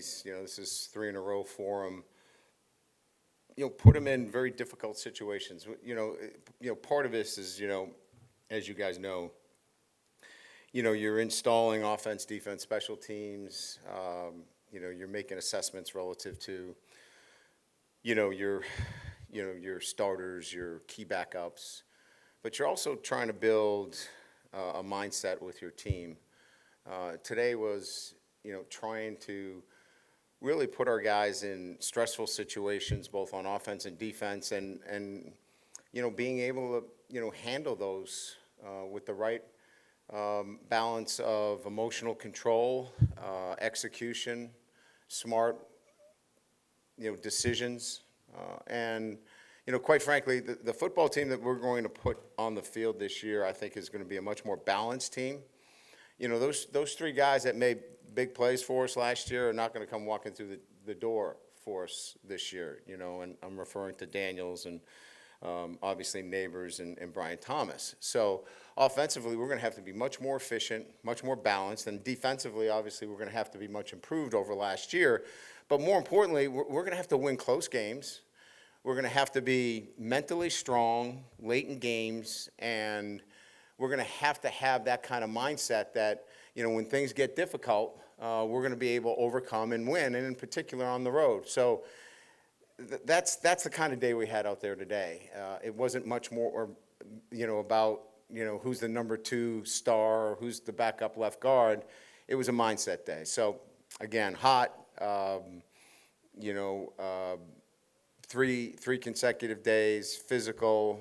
days, this is 3 in a row for him, put him in very difficult situations. Part of this is, as you guys know, you're installing offense, defense, special teams. You're making assessments relative to, your starters, your key backups, but you're also trying to build a mindset with your team. Today was, trying to really put our guys in stressful situations, both on offense and defense, and being able to, handle those with the right balance of emotional control, execution, smart, decisions, and, quite frankly, the football team that we're going to put on the field this year, I think, is going to be a much more balanced team. Those 3 guys that made big plays for us last year are not going to come walking through the door for us this year, and I'm referring to Daniels and obviously Neighbors and Brian Thomas. So offensively, we're going to have to be much more efficient, much more balanced, and defensively, obviously, we're going to have to be much improved over last year. But more importantly, we're going to have to win close games. We're going to have to be mentally strong late in games, and we're going to have that kind of mindset that, when things get difficult, we're going to be able to overcome and win, and in particular on the road. So that's the kind of day we had out there today. It wasn't much more, about, who's the number 2 star or who's the backup left guard. It was a mindset day. So, again, hot, 3 consecutive days, physical.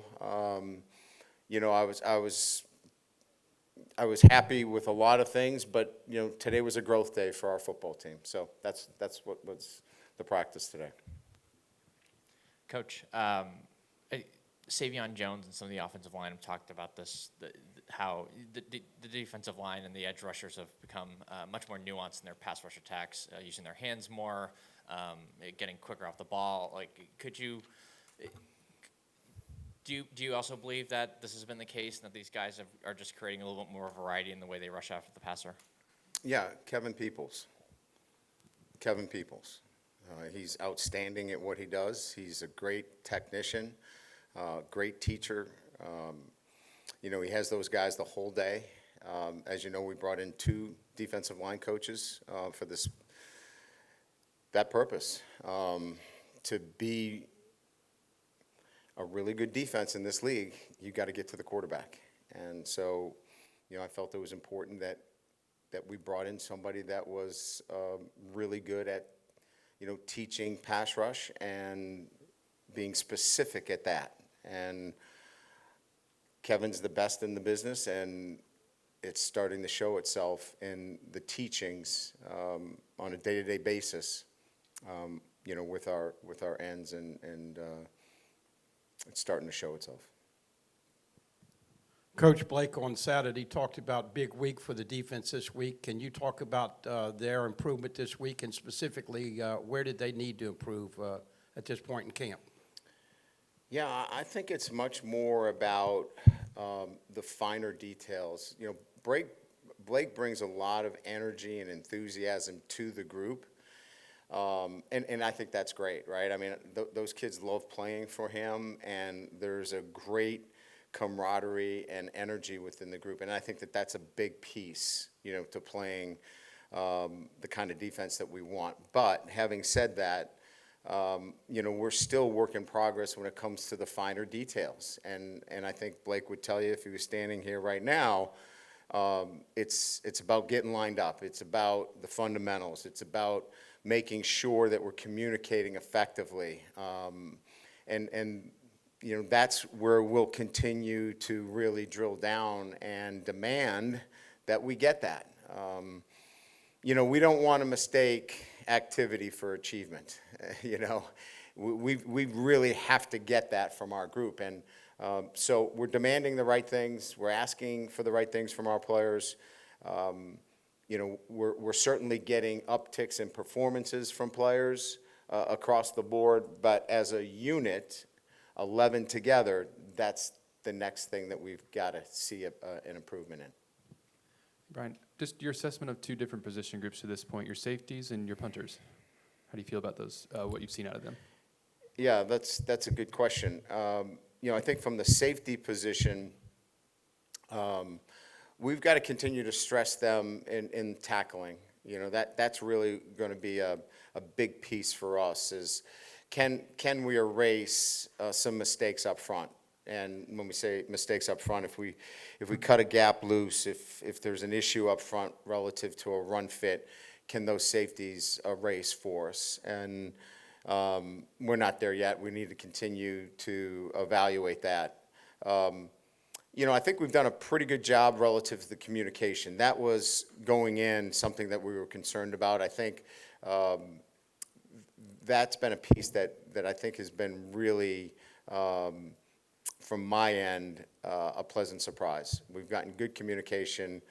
I was happy with a lot of things, but, today was a growth day for our football team. So that's what was the practice today. Coach, Savion Jones and some of the offensive line have talked about this, how the defensive line and the edge rushers have become much more nuanced in their pass rush attacks, using their hands more, getting quicker off the ball. Do you also believe that this has been the case and that these guys are just creating a little bit more variety in the way they rush after the passer? Yeah, Kevin Peoples. He's outstanding at what he does. He's a great technician, great teacher. He has those guys the whole day. As you know, we brought in 2 defensive line coaches for that purpose, to be a really good defense in this league. You got to get to the quarterback, and so I felt it was important that we brought in somebody that was really good at teaching pass rush and being specific at that. And Kevin's the best in the business, and it's starting to show itself in the teachings on a day-to-day basis, with our ends, and it's starting to show itself. Coach Blake on Saturday talked about big week for the defense this week. Can you talk about their improvement this week, and specifically where did they need to improve at this point in camp? Yeah, I think it's much more about the finer details. Blake brings a lot of energy and enthusiasm to the group, and I think that's great, right? I mean, those kids love playing for him, and there's a great camaraderie and energy within the group, and I think that that's a big piece, to playing the kind of defense that we want. But having said that, we're still work in progress when it comes to the finer details, and I think Blake would tell you if he was standing here right now, it's about getting lined up. It's about the fundamentals. It's about making sure that we're communicating effectively, and that's where we'll continue to really drill down and demand that we get that. We don't want to mistake activity for achievement. We really have to get that from our group, and so we're demanding the right things. We're asking for the right things from our players. We're certainly getting upticks in performances from players across the board, but as a unit, 11 together, that's the next thing that we've got to see an improvement in. Brian, Just your assessment of two different position groups to this point, your safeties and your punters. How do you feel about those, what you've seen out of them? Yeah, that's a good question. I think from the safety position, we've got to continue to stress them in tackling. That's really going to be a big piece for us is can we erase some mistakes up front? And when we say mistakes up front, if we cut a gap loose, if there's an issue up front relative to a run fit, can those safeties erase for us? And we're not there yet. We need to continue to evaluate that. I think we've done a pretty good job relative to the communication. That was going in something that we were concerned about. I think that's been a piece that I think has been really, from my end, a pleasant surprise. We've gotten good communication.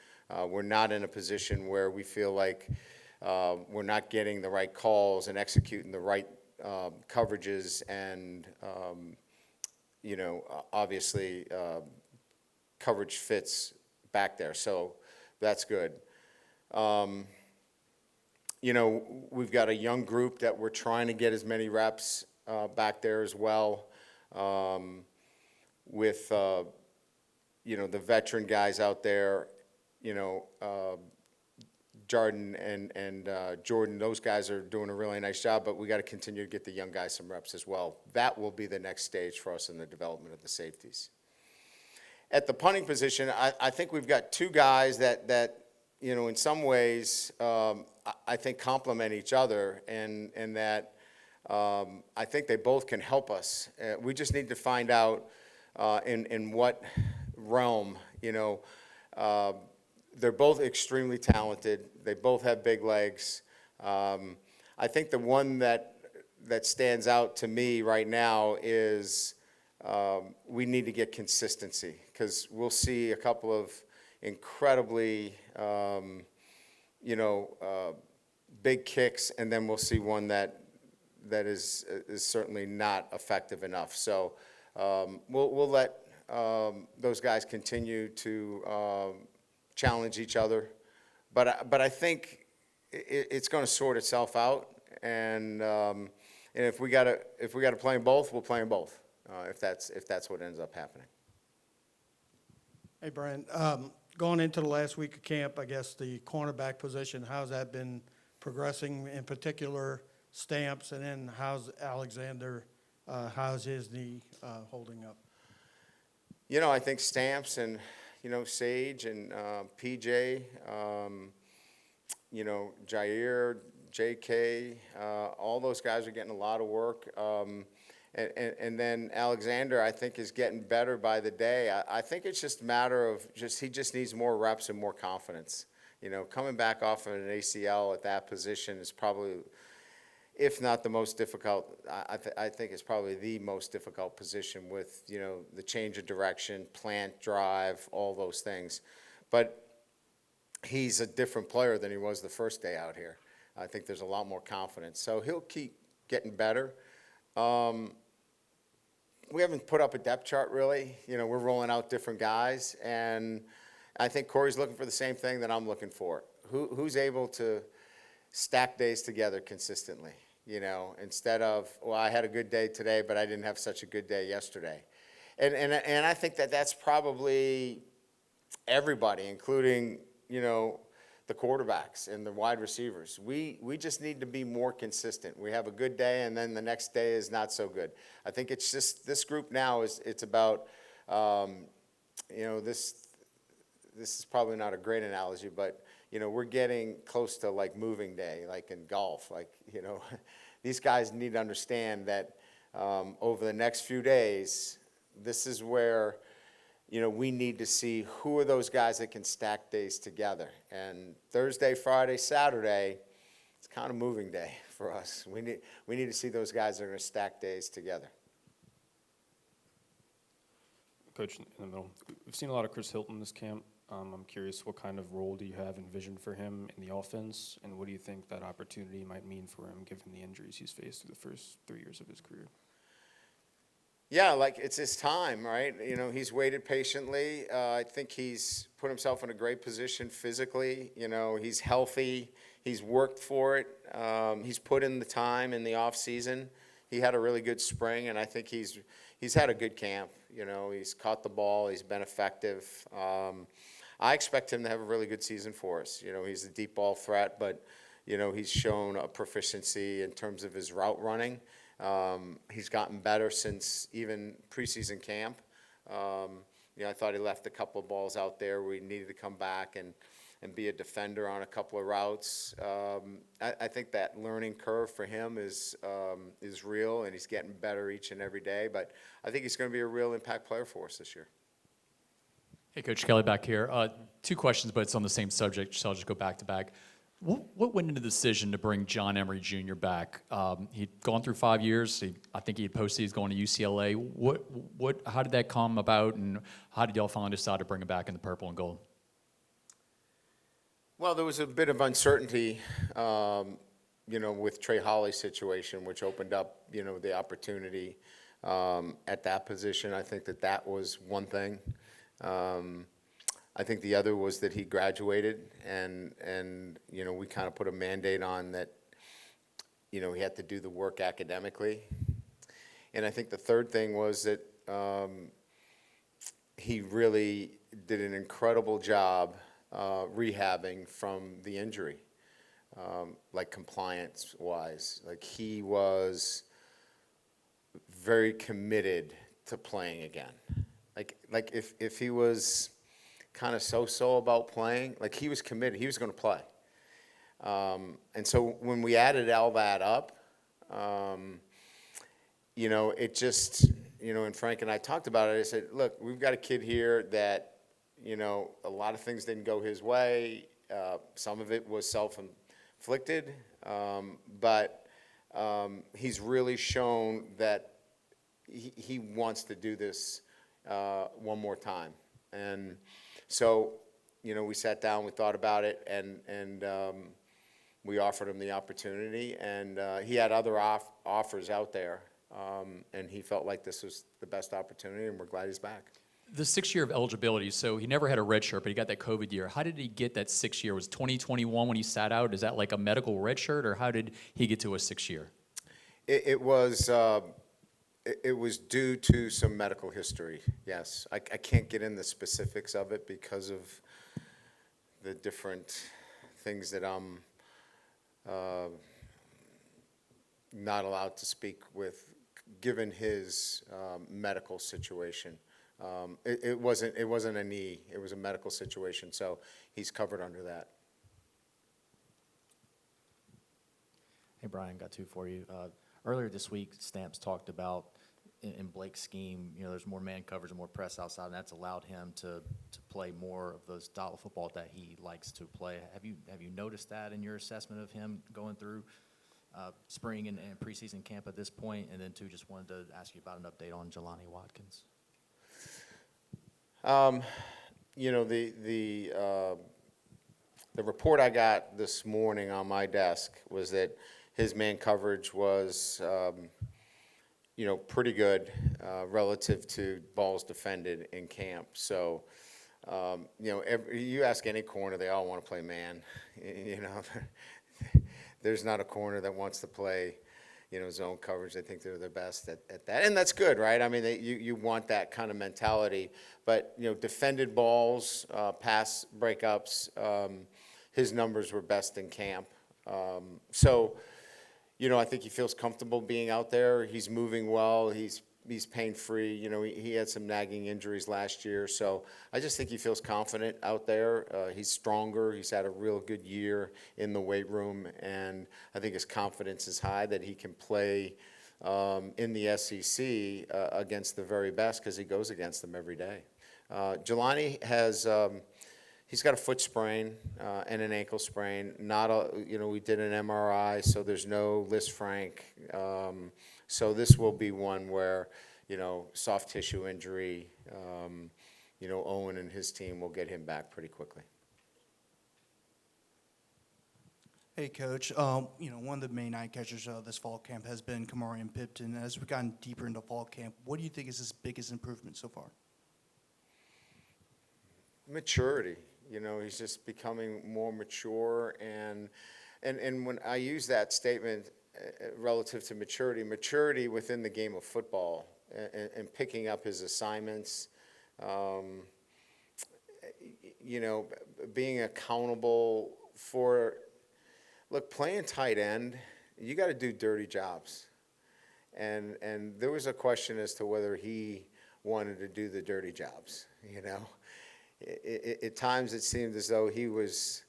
We're not in a position where we feel like we're not getting the right calls and executing the right coverages and, obviously, coverage fits back there. So that's good. We've got a young group that we're trying to get as many reps back there as well. With, the veteran guys out there, Jordan and Jordan, those guys are doing a really nice job, but we got to continue to get the young guys some reps as well. That will be the next stage for us in the development of the safeties. At the punting position, I think we've got two guys that in some ways, I think complement each other and that I think they both can help us. We just need to find out in what realm, they're both extremely talented. They both have big legs. I think the one that stands out to me right now is we need to get consistency because we'll see a couple of incredibly, big kicks, and then we'll see one that is certainly not effective enough. So we'll let those guys continue to challenge each other, but I think it's going to sort itself out, and if we got to play them both, we'll play them both. If that's what ends up happening. Hey, Brian, going into the last week of camp, I guess the cornerback position, how's that been progressing, in particular Stamps, and then how's Alexander, how's his knee holding up? I think Stamps and, Sage and PJ, Jair, JK, all those guys are getting a lot of work. And then Alexander, I think, is getting better by the day. I think it's just a matter of he just needs more reps and more confidence. Coming back off of an ACL at that position is probably, if not the most difficult, I think it's probably the most difficult position with, the change of direction, plant, drive, all those things. But he's a different player than he was the first day out here. I think there's a lot more confidence. So he'll keep getting better. We haven't put up a depth chart, really. We're rolling out different guys, and I think Corey's looking for the same thing that I'm looking for. Who's able to stack days together consistently, instead of, well, I had a good day today, but I didn't have such a good day yesterday. And I think that's probably everybody, including, the quarterbacks and the wide receivers. We just need to be more consistent. We have a good day, and then the next day is not so good. I think it's just this group now it's about, this is probably not a great analogy, but, we're getting close to like moving day, like in golf. Like, these guys need to understand that over the next few days, this is where we need to see who are those guys that can stack days together. And Thursday, Friday, Saturday, it's kind of moving day for us. We need to see those guys that are going to stack days together. Coach, in the middle, we've seen a lot of Chris Hilton this camp. I'm curious, what kind of role do you have envisioned for him in the offense, and what do you think that opportunity might mean for him given the injuries he's faced through the first 3 years of his career? Yeah, like it's his time, right? You know, he's waited patiently. I think he's put himself in a great position physically. You know, he's healthy. He's worked for it. He's put in the time in the off season. He had a really good spring, and I think he's had a good camp. You know, he's caught the ball. He's been effective. I expect him to have a really good season for us. You know, he's a deep ball threat, but you know, he's shown a proficiency in terms of his route running. He's gotten better since even preseason camp. You know, I thought he left a couple of balls out there where he needed to come back and be a defender on a couple of routes. I think that learning curve for him is real, and he's getting better each and every day. But I think he's going to be a real impact player for us this year. Hey, Coach Kelly back here. 2 questions, but it's on the same subject, so I'll just go back to back. What went into the decision to bring John Emery Jr. back? He'd gone through 5 years. I think he had posted he's going to UCLA. How did that come about, and how did y'all finally decide to bring him back in the purple and gold? Well, there was a bit of uncertainty, you know, with Trey Holly's situation, which opened up, you know, the opportunity at that position. I think that was one thing. I think the other was that he graduated, and you know, we kind of put a mandate on that, you know, he had to do the work academically. And I think the third thing was that he really did an incredible job rehabbing from the injury, like compliance-wise. Like, he was very committed to playing again. Like if he was kind of so-so about playing, like, he was committed. He was going to play. And so when we added all that up, you know, it just, you know, and Frank and I talked about it. I said, look, we've got a kid here that, you know, a lot of things didn't go his way. Some of it was self-inflicted, but he's really shown that he wants to do this one more time. And so, you know, we sat down, we thought about it, and we offered him the opportunity. And he had other offers out there, and he felt like this was the best opportunity, and we're glad he's back. The 6 year of eligibility, so he never had a red shirt, but he got that COVID year. How did he get that 6 year? Was 2021 when he sat out? Is that like a medical red shirt, or how did he get to a 6 year? It was due to some medical history, yes. I can't get in the specifics of it because of the different things that I'm not allowed to speak with, given his medical situation. It wasn't a knee, it was a medical situation, so he's covered under that. Hey, Brian, got 2 for you. Earlier this week, Stamps talked about in Blake's scheme, you know, there's more man coverage and more press outside, and that's allowed him to play more of those style of football that he likes to play. Have you noticed that in your assessment of him going through spring and preseason camp at this point? And then, 2, just wanted to ask you about an update on Galani Watkins. You know, the report I got this morning on my desk was that his man coverage was, you know, pretty good relative to balls defended in camp. So, you know, you ask any corner, they all want to play man. You know, there's not a corner that wants to play, you know, zone coverage. I think they're the best at that, and that's good, right? I mean, you want that kind of mentality. But, you know, defended balls, pass breakups, his numbers were best in camp. So, you know, I think he feels comfortable being out there. He's moving well. He's pain-free. You know, he had some nagging injuries last year. So I just think he feels confident out there. He's stronger. He's had a real good year in the weight room. And I think his confidence is high that he can play in the SEC against the very best, because he goes against them every day. Galani has he's got a foot sprain and an ankle sprain. You know, we did an MRI, so there's no Liz Frank. So this will be one where, you know, soft tissue injury. You know, Owen and his team will get him back pretty quickly. Hey, Coach. One of the main eye catchers this fall camp has been Kamari and Pipton. As we've gotten deeper into fall camp, what do you think is his biggest improvement so far? Maturity. He's just becoming more mature, and when I use that statement relative to maturity within the game of football, and picking up his assignments, being accountable for, look, playing tight end, you got to do dirty jobs, and there was a question as to whether he wanted to do the dirty jobs. At times it seemed as though he was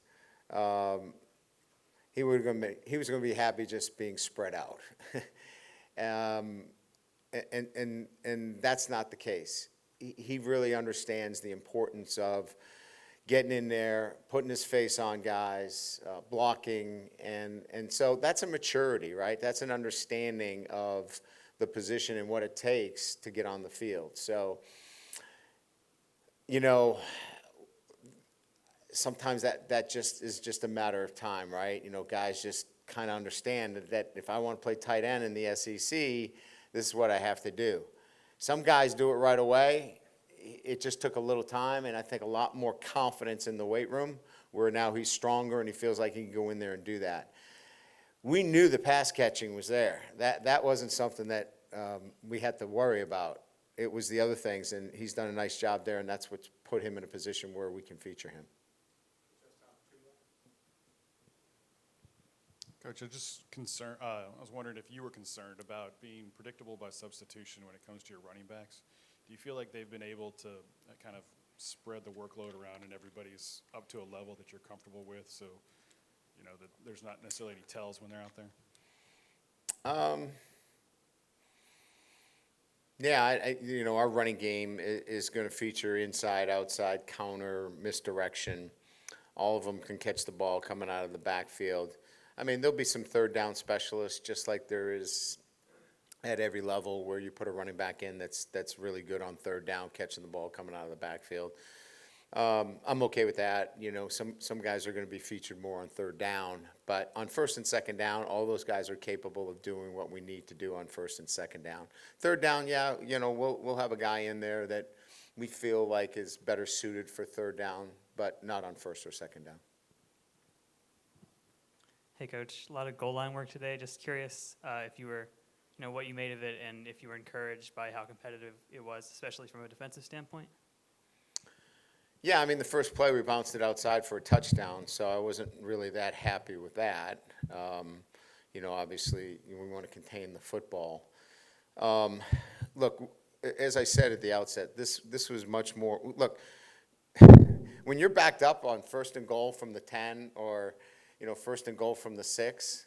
going to be happy just being spread out, and that's not the case. He really understands the importance of getting in there, putting his face on guys, blocking, and so that's a maturity, right? That's an understanding of the position and what it takes to get on the field. So, sometimes that just is just a matter of time, right? Guys just kind of understand that if I want to play tight end in the SEC, this is what I have to do. Some guys do it right away. It just took a little time, and I think a lot more confidence in the weight room, where now he's stronger and he feels like he can go in there and do that. We knew the pass catching was there. That wasn't something that we had to worry about. It was the other things, and he's done a nice job there, and that's what's put him in a position where we can feature him. Coach, I was wondering if you were concerned about being predictable by substitution when it comes to your running backs. Do you feel like they've been able to kind of spread the workload around and everybody's up to a level that you're comfortable with, so that there's not necessarily any tells when they're out there? Yeah, our running game is going to feature inside, outside, counter, misdirection. All of them can catch the ball coming out of the backfield. I mean, there'll be some third down specialists, just like there is at every level, where you put a running back in that's really good on third down, catching the ball coming out of the backfield. I'm okay with that. Some guys are going to be featured more on third down, but on first and second down, all those guys are capable of doing what we need to do on first and second down. Third down, we'll have a guy in there that we feel like is better suited for third down, but not on first or second down. Hey, Coach, a lot of goal line work today. Just curious if you were, what you made of it, and if you were encouraged by how competitive it was, especially from a defensive standpoint. Yeah, I mean, the first play we bounced it outside for a touchdown, so I wasn't really that happy with that. Obviously, we want to contain the football. Look, as I said at the outset, this was much more. Look, when you're backed up on first and goal from the 10 or first and goal from the 6,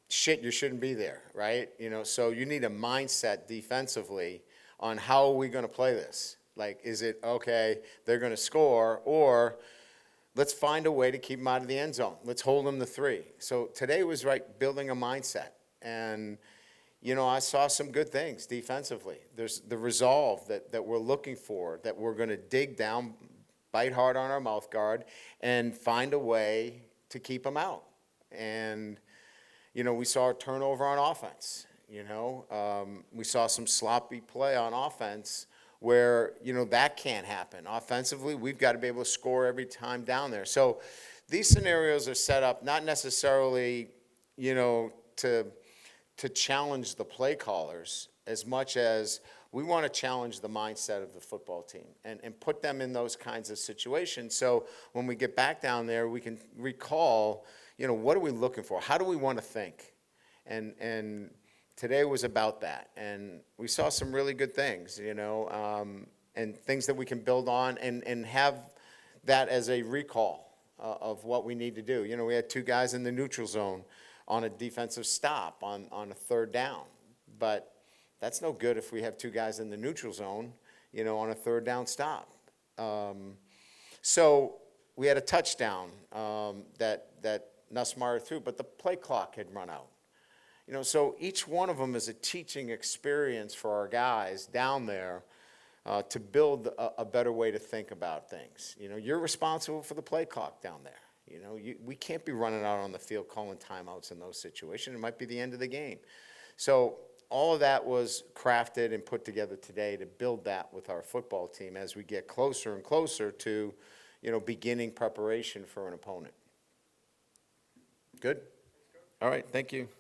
you shouldn't be there, right? So you need a mindset defensively on how are we going to play this. Like, is it, okay, they're going to score, or let's find a way to keep them out of the end zone. Let's hold them to 3. So today was building a mindset. And, I saw some good things defensively. There's the resolve that we're looking for, that we're going to dig down, bite hard on our mouth guard, and find a way to keep them out. And, we saw a turnover on offense. We saw some sloppy play on offense where, that can't happen. Offensively, we've got to be able to score every time down there. So these scenarios are set up not necessarily, to challenge the play callers as much as we want to challenge the mindset of the football team and put them in those kinds of situations. So when we get back down there, we can recall, what are we looking for? How do we want to think? And today was about that. And we saw some really good things, and things that we can build on and have that as a recall of what we need to do. We had 2 guys in the neutral zone on a defensive stop on a third down. But that's no good if we have 2 guys in the neutral zone, on a third down stop. So we had a touchdown that Nussmeier threw, but the play clock had run out. So each one of them is a teaching experience for our guys down there to build a better way to think about things. You're responsible for the play clock down there. You know, we can't be running out on the field calling timeouts in those situations. It might be the end of the game. So all of that was crafted and put together today to build that with our football team as we get closer and closer to, you know, beginning preparation for an opponent. Good? All right, thank you.